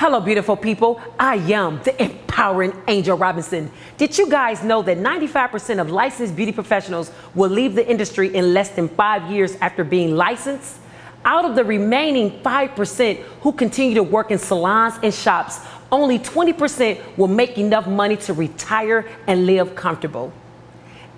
Hello, beautiful people. I am the empowering Angel Robinson. Did you guys know that 95% of licensed beauty professionals will leave the industry in less than 5 years after being licensed? Out of the remaining 5% who continue to work in salons and shops, only 20% will make enough money to retire and live comfortable.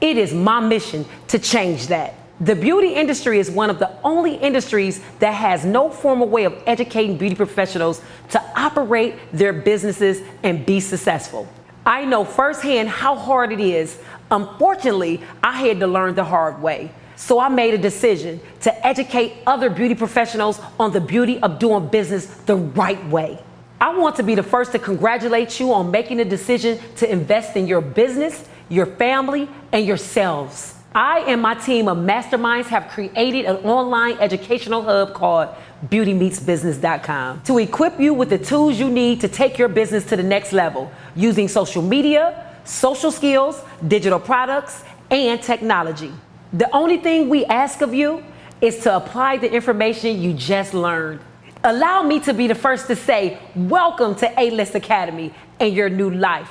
It is my mission to change that. The beauty industry is one of the only industries that has no formal way of educating beauty professionals to operate their businesses and be successful. I know firsthand how hard it is. Unfortunately, I had to learn the hard way. So I made a decision to educate other beauty professionals on the beauty of doing business the right way. I want to be the first to congratulate you on making the decision to invest in your business, your family, and yourselves. I and my team of masterminds have created an online educational hub called beautymeetsbiz.com to equip you with the tools you need to take your business to the next level using social media, social skills, digital products, and technology. The only thing we ask of you is to apply the information you just learned. Allow me to be the first to say, welcome to A-List Academy and your new life.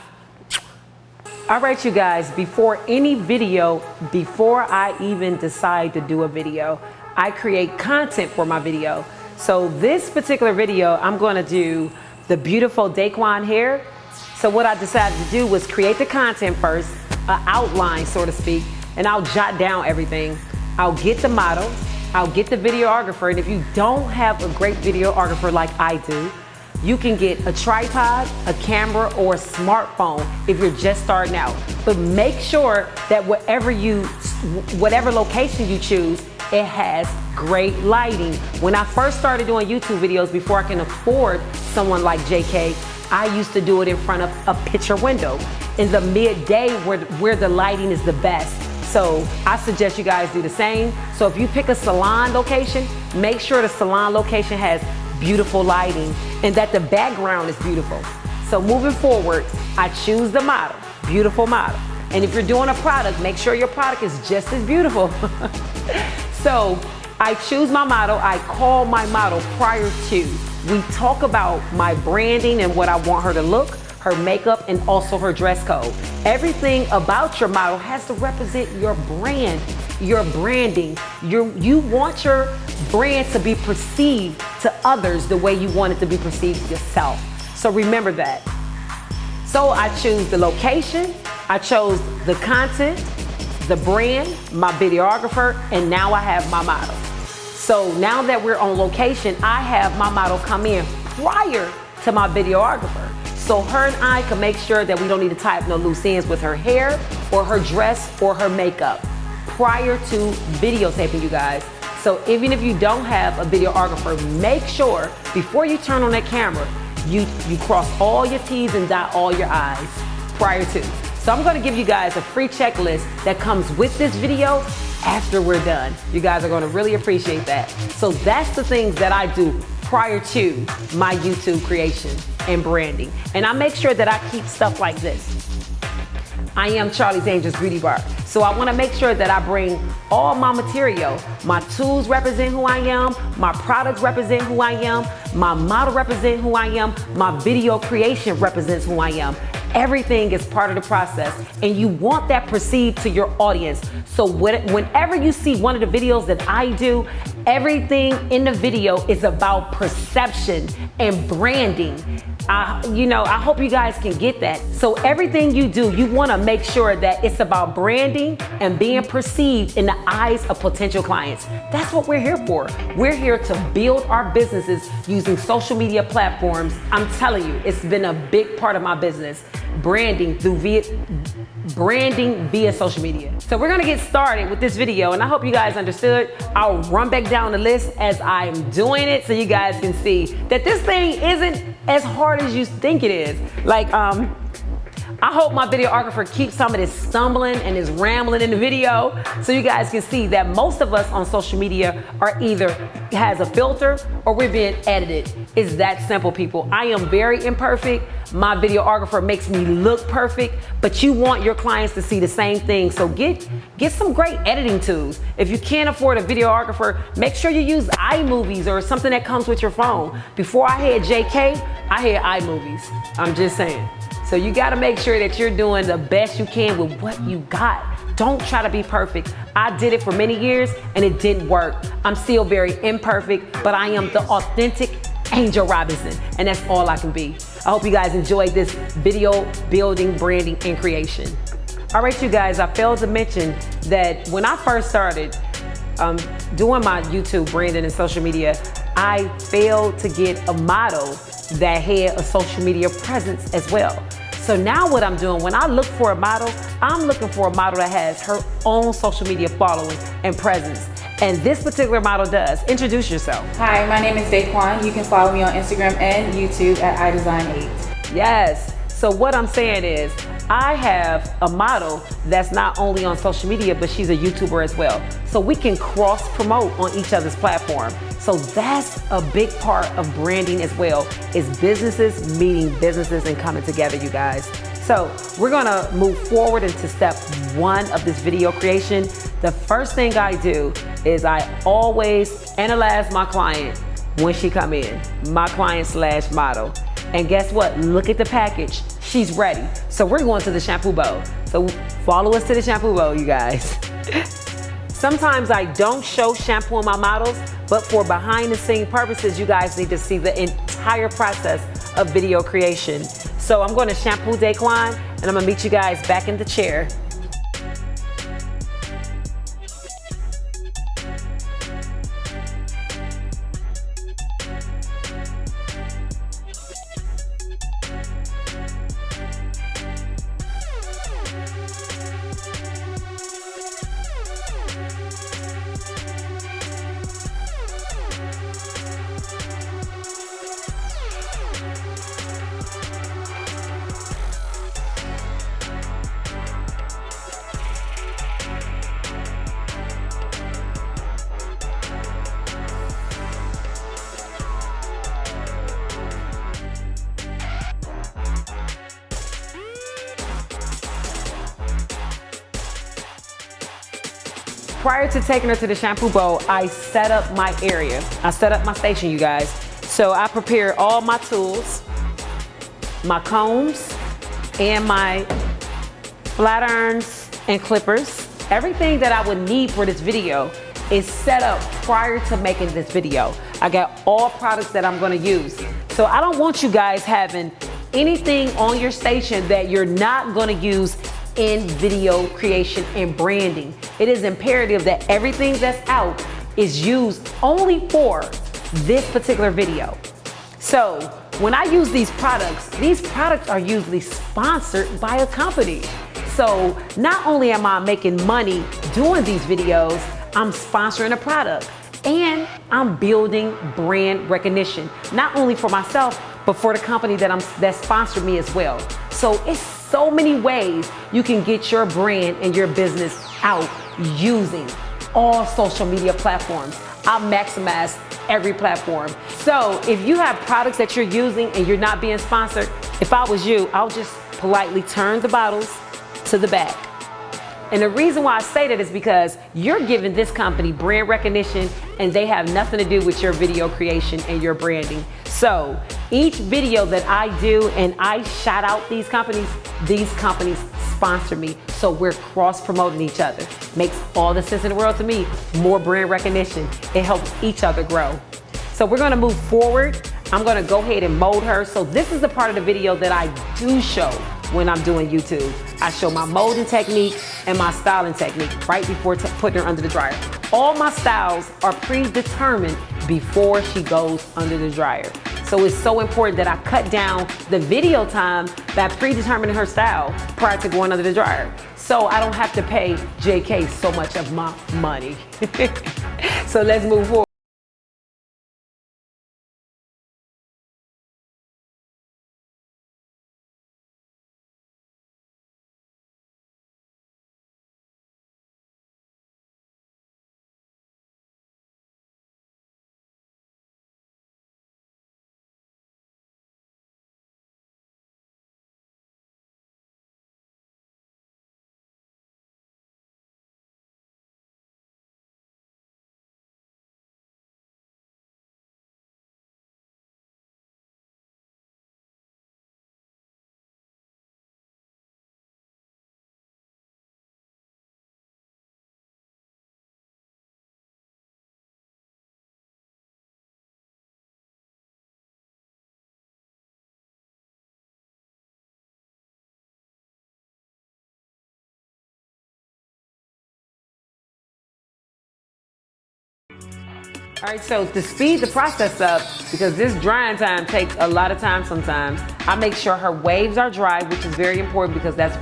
All right, you guys, before any video, before I even decide to do a video, I create content for my video. So this particular video, I'm gonna do the beautiful Daquan hair. So what I decided to do was create the content first, an outline, so to speak, and I'll jot down everything. I'll get the model, I'll get the videographer, and if you don't have a great videographer like I do, you can get a tripod, a camera, or a smartphone if you're just starting out. But make sure that whatever location you choose, it has great lighting. When I first started doing YouTube videos before I can afford someone like JK, I used to do it in front of a picture window in the midday where the lighting is the best. So I suggest you guys do the same. So if you pick a salon location, make sure the salon location has beautiful lighting and that the background is beautiful. So moving forward, I choose the model, beautiful model. And if you're doing a product, make sure your product is just as beautiful. So I choose my model, I call my model prior to. We talk about my branding and what I want her to look, her makeup, and also her dress code. Everything about your model has to represent your brand, your branding. You want your brand to be perceived to others the way you want it to be perceived to yourself. So remember that. So I choose the location, I chose the content, the brand, my videographer, and now I have my model. So now that we're on location, I have my model come in prior to my videographer. So her and I can make sure that we don't need to tie up no loose ends with her hair or her dress or her makeup prior to videotaping, you guys. So even if you don't have a videographer, make sure before you turn on that camera, you cross all your T's and dot all your I's prior to. So I'm gonna give you guys a free checklist that comes with this video after we're done. You guys are gonna really appreciate that. So that's the things that I do prior to my YouTube creation and branding. And I make sure that I keep stuff like this. I am Charlie's Angels Beauty Bar. So I wanna make sure that I bring all my material. My tools represent who I am, my products represent who I am, my model represent who I am, my video creation represents who I am. Everything is part of the process, and you want that perceived to your audience. So whenever you see one of the videos that I do, everything in the video is about perception and branding. I hope you guys can get that. So everything you do, you want to make sure that it's about branding and being perceived in the eyes of potential clients. That's what we're here for. We're here to build our businesses using social media platforms. I'm telling you, it's been a big part of my business. Branding via social media. So we're gonna get started with this video, and I hope you guys understood. I'll run back down the list as I'm doing it so you guys can see that this thing isn't as hard as you think it is. I hope my videographer keeps some of this stumbling and this rambling in the video so you guys can see that most of us on social media are either has a filter or we're being edited. It's that simple, people. I am very imperfect. My videographer makes me look perfect, but you want your clients to see the same thing. So get some great editing tools. If you can't afford a videographer, make sure you use iMovies or something that comes with your phone. Before I had JK, I hear iMovies. I'm just saying. So you gotta make sure that you're doing the best you can with what you got. Don't try to be perfect. I did it for many years and it didn't work. I'm still very imperfect, but I am the authentic Angel Robinson, and that's all I can be. I hope you guys enjoyed this video building, branding, and creation. All right, you guys, I failed to mention that when I first started doing my YouTube branding and social media, I failed to get a model that had a social media presence as well. So now what I'm doing, when I look for a model, I'm looking for a model that has her own social media following and presence. And this particular model does. Introduce yourself. Hi, my name is Daquan. You can follow me on Instagram and YouTube at iDESIGN8. Yes, so what I'm saying is, I have a model that's not only on social media, but she's a YouTuber as well. So we can cross promote on each other's platform. So that's a big part of branding as well, is businesses meeting businesses and coming together, you guys. So we're gonna move forward into step 1 of this video creation. The first thing I do is I always analyze my client when she come in, my client / model. And guess what? Look at the package. She's ready. So we're going to the shampoo bowl. So follow us to the shampoo bowl, you guys. Sometimes I don't show shampoo on my models, but for behind the scene purposes, you guys need to see the entire process of video creation. So I'm going to shampoo Daquan, and I'm gonna meet you guys back in the chair. Prior to taking her to the shampoo bowl, I set up my area. I set up my station, you guys. So I prepare all my tools, my combs, and my flat irons and clippers. Everything that I would need for this video is set up prior to making this video. I got all products that I'm gonna use. So I don't want you guys having anything on your station that you're not gonna use in video creation and branding. It is imperative that everything that's out is used only for this particular video. So when I use these products are usually sponsored by a company. So not only am I making money doing these videos, I'm sponsoring a product and I'm building brand recognition, not only for myself, but for the company that sponsored me as well. So it's so many ways you can get your brand and your business out using all social media platforms. I maximize every platform. So if you have products that you're using and you're not being sponsored, if I was you, I'll just politely turn the bottles to the back. And the reason why I say that is because you're giving this company brand recognition and they have nothing to do with your video creation and your branding. So each video that I do and I shout out these companies sponsor me. So we're cross promoting each other. Makes all the sense in the world to me. More brand recognition. It helps each other grow. So we're gonna move forward. I'm gonna go ahead and mold her. So this is the part of the video that I do show when I'm doing YouTube. I show my molding technique and my styling technique right before putting her under the dryer. All my styles are predetermined before she goes under the dryer. So it's so important that I cut down the video time by predetermining her style prior to going under the dryer. So I don't have to pay JK so much of my money. So let's move forward. All right, so to speed the process up, because this drying time takes a lot of time sometimes, I make sure her waves are dry, which is very important because that's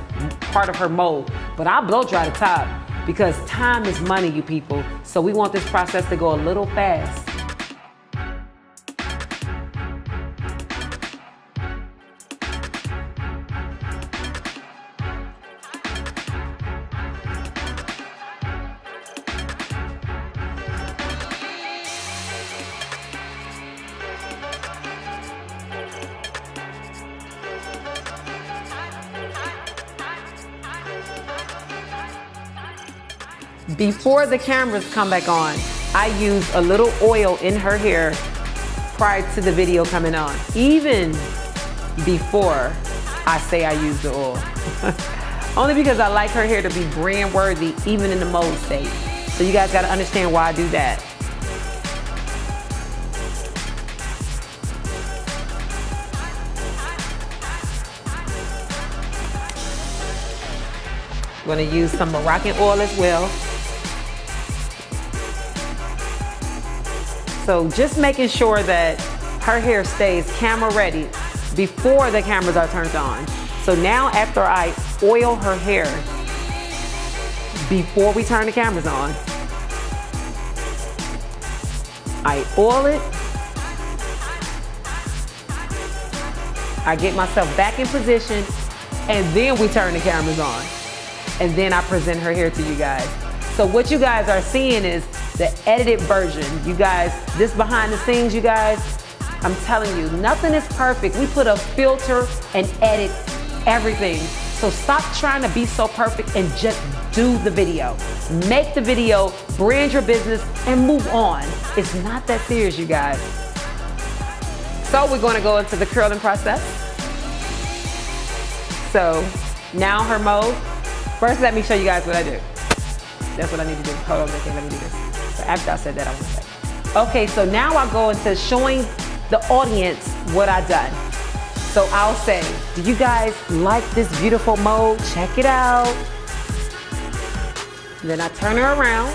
part of her mold. But I'll blow dry the top because time is money, you people. So we want this process to go a little fast. Before the cameras come back on, I use a little oil in her hair prior to the video coming on, even before I say I use the oil. Only because I like her hair to be brand worthy, even in the mold state. So you guys gotta understand why I do that. I'm gonna use some Moroccan oil as well. So just making sure that her hair stays camera ready before the cameras are turned on. So now after I oil her hair, before we turn the cameras on, I oil it, I get myself back in position, and then we turn the cameras on. And then I present her hair to you guys. So what you guys are seeing is the edited version. You guys, this behind the scenes, you guys, I'm telling you, nothing is perfect. We put a filter and edit everything. So stop trying to be so perfect and just do the video. Make the video, brand your business, and move on. It's not that serious, you guys. So we're gonna go into the curling process. So now her mode. First, let me show you guys what I do. That's what I need to do. Hold on a second, let me do this. So after I said that, I want to say. Okay, so now I go into showing the audience what I've done. So I'll say, do you guys like this beautiful mold? Check it out. Then I turn her around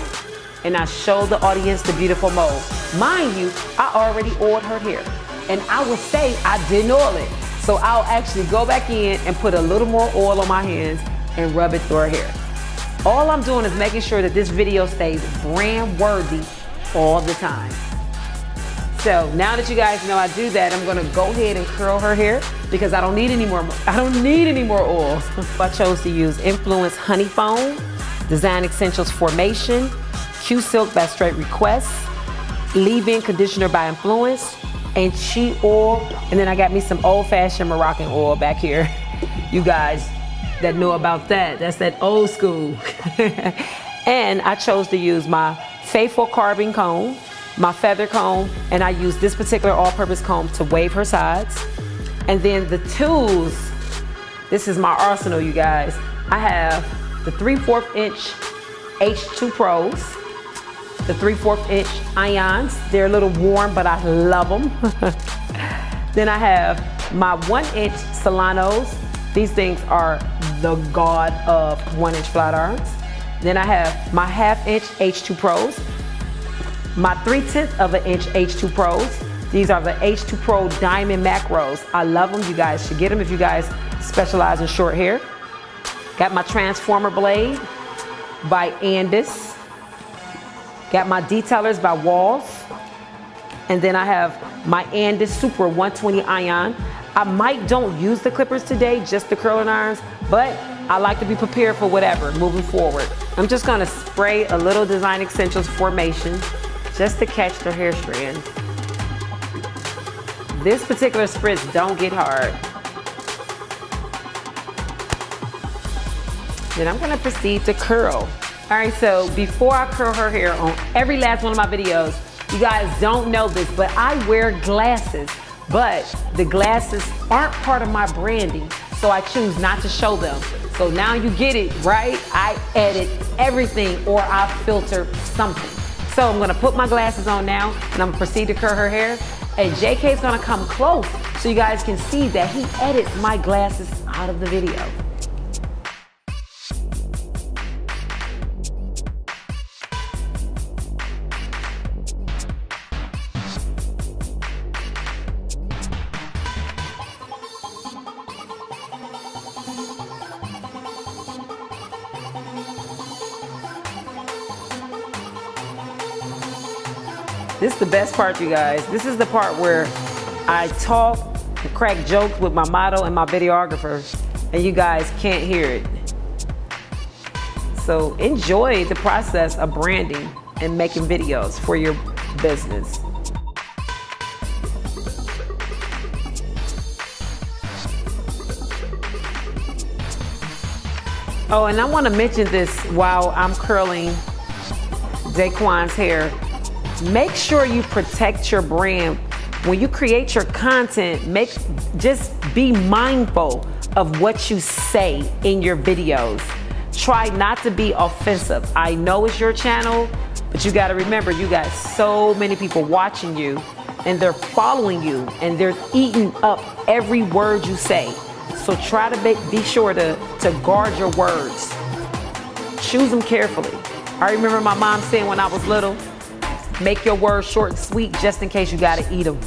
and I show the audience the beautiful mold. Mind you, I already oiled her hair. And I would say I didn't oil it. So I'll actually go back in and put a little more oil on my hands and rub it through her hair. All I'm doing is making sure that this video stays brand worthy all the time. So now that you guys know I do that, I'm gonna go ahead and curl her hair because I don't need any more oil. I chose to use Influence Honey Foam, Design Essentials Formation, Q Silk by Straight Request, Leave-In Conditioner by Influence, and Chi Oil. And then I got me some old-fashioned Moroccan oil back here. You guys that know about that. That's that old school. And I chose to use my Faithful Carbon comb, my feather comb, and I use this particular all-purpose comb to wave her sides. And then the tools, this is my arsenal, you guys. I have the 3/4 inch H2Pros, the 3/4 inch ions. They're a little warm, but I love them. Then I have my 1 inch Salonos. These things are the god of 1 inch flat irons. Then I have my 1/2 inch H2Pros, my 3/10 inch H2Pros. These are the H2Pro Diamond Marcos. I love them. You guys should get them if you guys specialize in short hair. Got my Transformer Blade by Andis. Got my Detailers by Walls. And then I have my Andis Supra 120 ion. I might don't use the clippers today, just the curling irons, but I like to be prepared for whatever moving forward. I'm just gonna spray a little Design Essentials Formation just to catch the hair strand. This particular spritz don't get hard. Then I'm gonna proceed to curl. All right, so before I curl her hair on every last one of my videos, you guys don't know this, but I wear glasses. But the glasses aren't part of my branding, so I choose not to show them. So now you get it, right? I edit everything or I filter something. So I'm gonna put my glasses on now and I'm gonna proceed to curl her hair. And JK's gonna come close so you guys can see that he edits my glasses out of the video. This is the best part, you guys. This is the part where I talk and crack jokes with my model and my videographer, and you guys can't hear it. So enjoy the process of branding and making videos for your business. Oh, and I want to mention this while I'm curling Daquan's hair. Make sure you protect your brand. When you create your content, just be mindful of what you say in your videos. Try not to be offensive. I know it's your channel, but you got to remember, you got so many people watching you, and they're following you, and they're eating up every word you say. So try to be sure to guard your words. Choose them carefully. I remember my mom saying when I was little, make your words short and sweet just in case you got to eat them.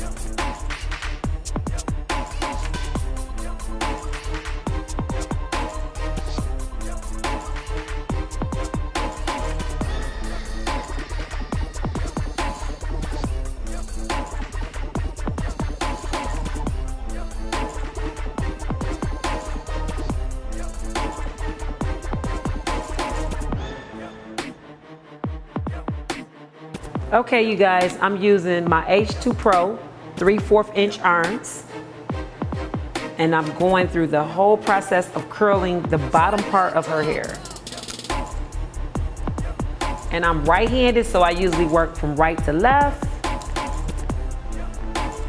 Okay, you guys, I'm using my H2Pro 3/4 inch irons, and I'm going through the whole process of curling the bottom part of her hair. And I'm right-handed, so I usually work from right to left.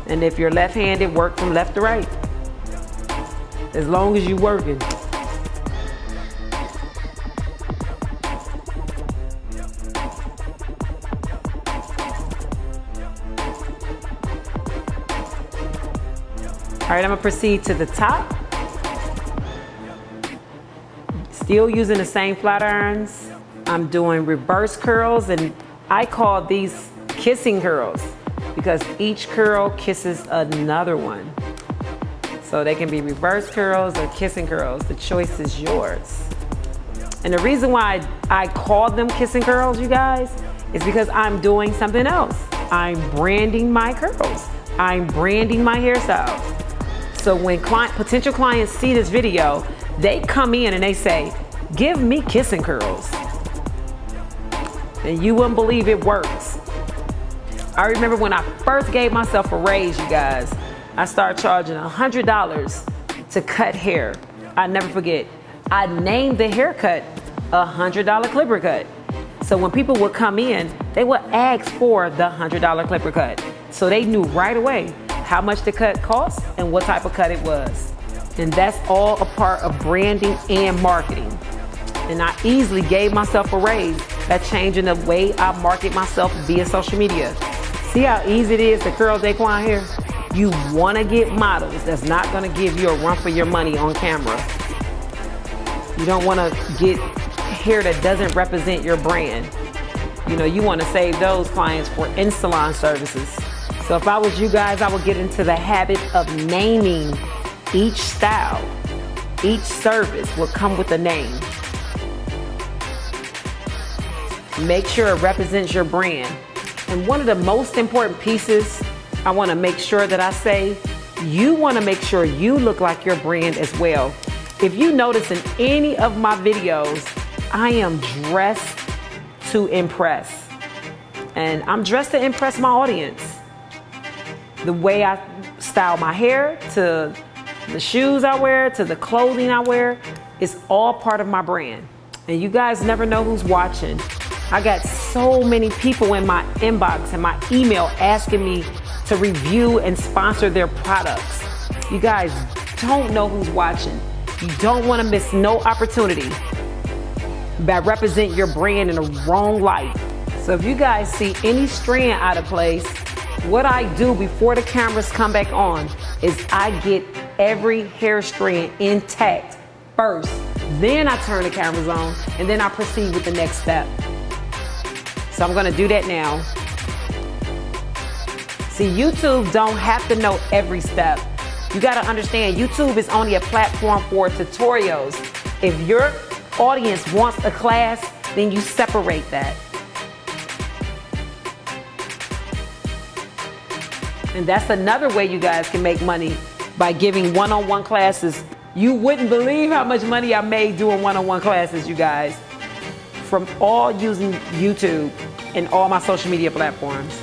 And if you're left-handed, work from left to right. As long as you're working. All right, I'm gonna proceed to the top. Still using the same flat irons. I'm doing reverse curls, and I call these kissing curls because each curl kisses another one. So they can be reverse curls or kissing curls. The choice is yours. And the reason why I call them kissing curls, you guys, is because I'm doing something else. I'm branding my curls. I'm branding my hairstyle. So when potential clients see this video, they come in and they say, give me kissing curls. And you wouldn't believe it works. I remember when I first gave myself a raise, you guys, I started charging $100 to cut hair. I never forget. I named the haircut $100 clipper cut. So when people would come in, they would ask for the $100 clipper cut. So they knew right away how much the cut cost and what type of cut it was. And that's all a part of branding and marketing. And I easily gave myself a raise by changing the way I market myself via social media. See how easy it is to curl Daquan hair? You wanna get models that's not gonna give you a run for your money on camera. You don't wanna get hair that doesn't represent your brand. You know, you wanna save those clients for in-salon services. So if I was you guys, I would get into the habit of naming each style. Each service will come with a name. Make sure it represents your brand. And one of the most important pieces I want to make sure that I say, you want to make sure you look like your brand as well. If you notice in any of my videos, I am dressed to impress. And I'm dressed to impress my audience. The way I style my hair, to the shoes I wear, to the clothing I wear, is all part of my brand. And you guys never know who's watching. I got so many people in my inbox and my email asking me to review and sponsor their products. You guys don't know who's watching. You don't want to miss no opportunity that represent your brand in the wrong light. So if you guys see any strand out of place, what I do before the cameras come back on is I get every hair strand intact first. Then I turn the cameras on, and then I proceed with the next step. So I'm gonna do that now. See, YouTube don't have to know every step. You gotta understand, YouTube is only a platform for tutorials. If your audience wants a class, then you separate that. And that's another way you guys can make money, by giving one-on-one classes. You wouldn't believe how much money I made doing one-on-one classes, you guys, from all using YouTube and all my social media platforms.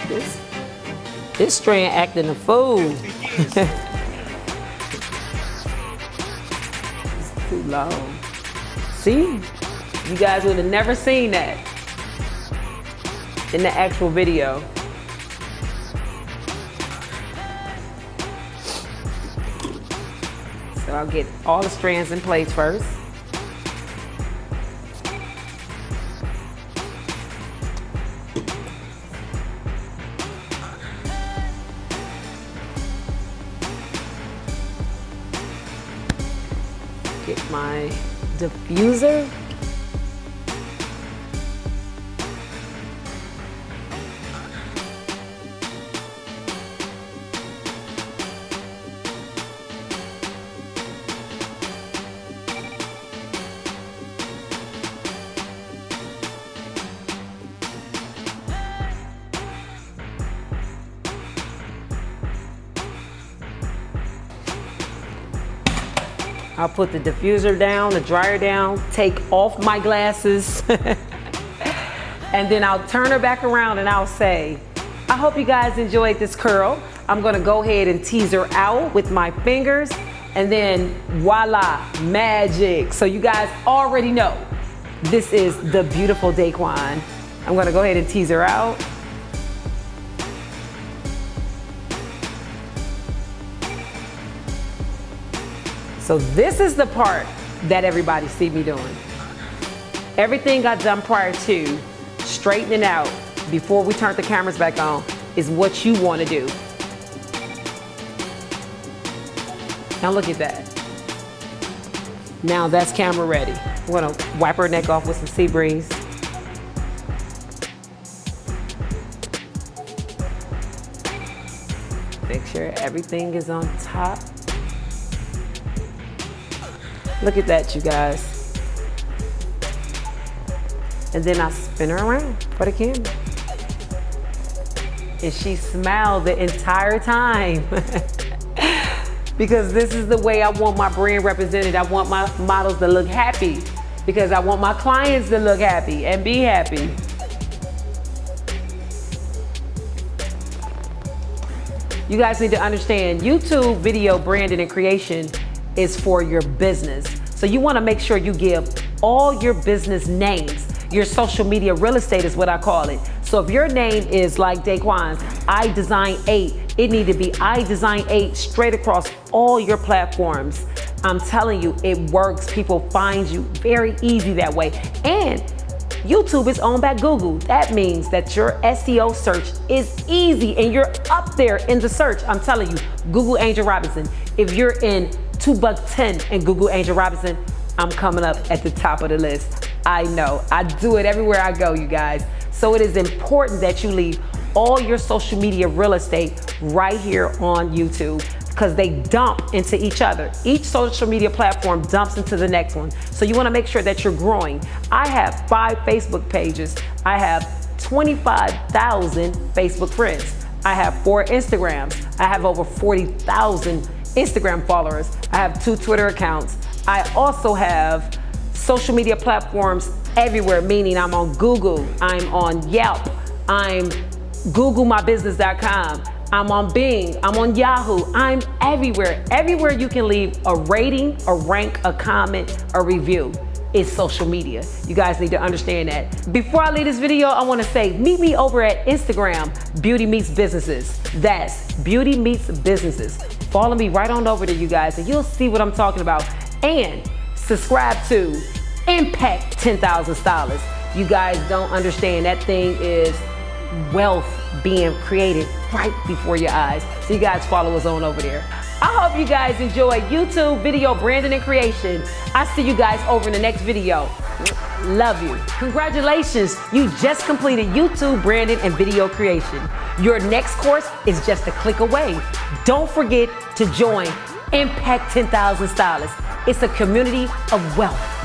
This strand acting a fool. It's too long. See? You guys would have never seen that in the actual video. So I'll get all the strands in place first. Get my diffuser. I'll put the diffuser down, the dryer down, take off my glasses, and then I'll turn her back around and I'll say, I hope you guys enjoyed this curl. I'm gonna go ahead and tease her out with my fingers, and then voila, magic. So you guys already know this is the beautiful Daquan. I'm gonna go ahead and tease her out. So this is the part that everybody see me doing. Everything got done prior to straightening out before we turned the cameras back on is what you want to do. Now look at that. Now that's camera ready. I'm gonna wipe her neck off with some sea breeze. Make sure everything is on top. Look at that, you guys. And then I spin her around for the camera. And she smiled the entire time. Because this is the way I want my brand represented. I want my models to look happy, because I want my clients to look happy and be happy. You guys need to understand, YouTube video branding and creation is for your business. So you want to make sure you give all your business names. Your social media real estate is what I call it. So if your name is like Daquan's, iDESIGN8, it need to be iDESIGN8 straight across all your platforms. I'm telling you, it works. People find you very easy that way. And YouTube is owned by Google. That means that your SEO search is easy and you're up there in the search. I'm telling you, Google Angel Robinson. If you're in $2.10 and Google Angel Robinson, I'm coming up at the top of the list. I know, I do it everywhere I go, you guys. So it is important that you leave all your social media real estate right here on YouTube, because they dump into each other. Each social media platform dumps into the next one. So you wanna make sure that you're growing. I have 5 Facebook pages. I have 25,000 Facebook friends. I have 4 Instagrams. I have over 40,000 Instagram followers. I have 2 Twitter accounts. I also have social media platforms everywhere, meaning I'm on Google, I'm on Yelp, I'm GoogleMyBusiness.com, I'm on Bing, I'm on Yahoo, I'm everywhere. Everywhere you can leave a rating, a rank, a comment, a review is social media. You guys need to understand that. Before I leave this video, I wanna say, meet me over at Instagram, Beauty Meets Businesses. That's Beauty Meets Businesses. Follow me right on over there, you guys, and you'll see what I'm talking about. And subscribe to Impact 10,000 Stylists. You guys don't understand, that thing is wealth being created right before your eyes. So you guys follow us on over there. I hope you guys enjoy YouTube video branding and creation. I see you guys over in the next video. Love you. Congratulations, you just completed YouTube branding and video creation. Your next course is just a click away. Don't forget to join Impact 10,000 Stylists. It's a community of wealth.